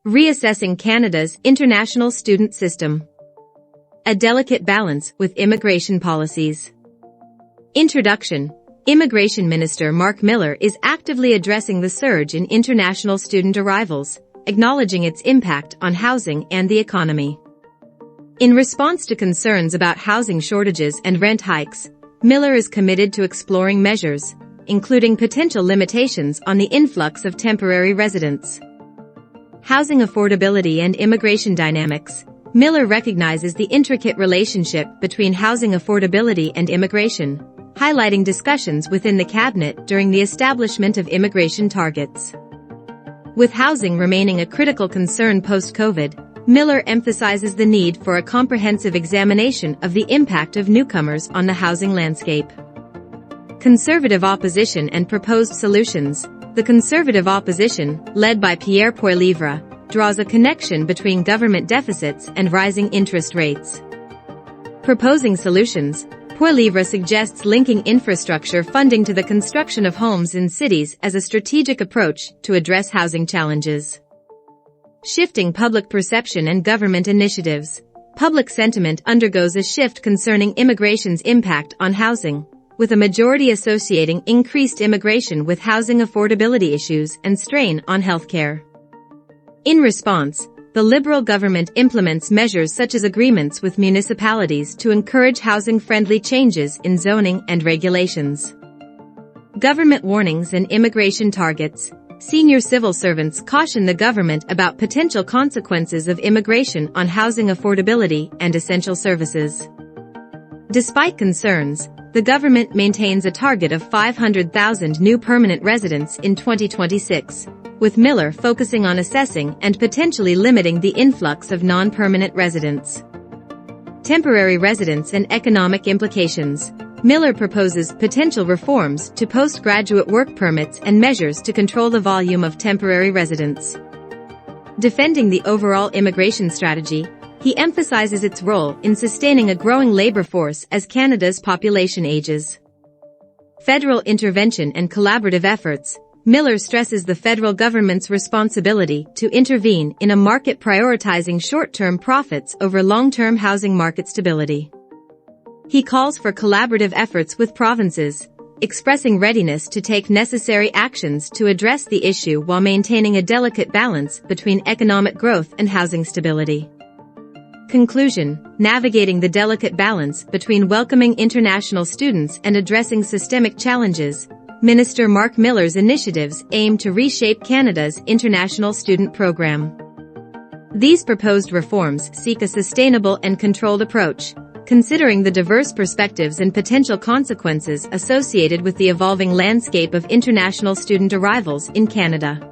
Reassessing Canada's international student system. A delicate balance with immigration policies. Introduction. Immigration Minister Marc Miller is actively addressing the surge in international student arrivals, acknowledging its impact on housing and the economy. In response to concerns about housing shortages and rent hikes, Miller is committed to exploring measures, including potential limitations on the influx of temporary residents. Housing affordability and immigration dynamics. Miller recognizes the intricate relationship between housing affordability and immigration, highlighting discussions within the cabinet during the establishment of immigration targets. With housing remaining a critical concern post-COVID, Miller emphasizes the need for a comprehensive examination of the impact of newcomers on the housing landscape. Conservative opposition and proposed solutions. The Conservative opposition, led by Pierre Poilievre, draws a connection between government deficits and rising interest rates. Proposing solutions. Poilievre suggests linking infrastructure funding to the construction of homes in cities as a strategic approach to address housing challenges. Shifting public perception and government initiatives. Public sentiment undergoes a shift concerning immigration's impact on housing, with a majority associating increased immigration with housing affordability issues and strain on healthcare. In response, the Liberal government implements measures such as agreements with municipalities to encourage housing-friendly changes in zoning and regulations. Government warnings and immigration targets. Senior civil servants caution the government about potential consequences of immigration on housing affordability and essential services. Despite concerns, the government maintains a target of 500,000 new permanent residents in 2026, with Miller focusing on assessing and potentially limiting the influx of non-permanent residents. Temporary residence and economic implications. Miller proposes potential reforms to postgraduate work permits and measures to control the volume of temporary residents. Defending the overall immigration strategy, he emphasizes its role in sustaining a growing labor force as Canada's population ages. Federal intervention and collaborative efforts. Miller stresses the federal government's responsibility to intervene in a market prioritizing short-term profits over long-term housing market stability. He calls for collaborative efforts with provinces, expressing readiness to take necessary actions to address the issue while maintaining a delicate balance between economic growth and housing stability. Conclusion. Navigating the delicate balance between welcoming international students and addressing systemic challenges, Minister Marc Miller's initiatives aim to reshape Canada's international student program. These proposed reforms seek a sustainable and controlled approach, considering the diverse perspectives and potential consequences associated with the evolving landscape of international student arrivals in Canada.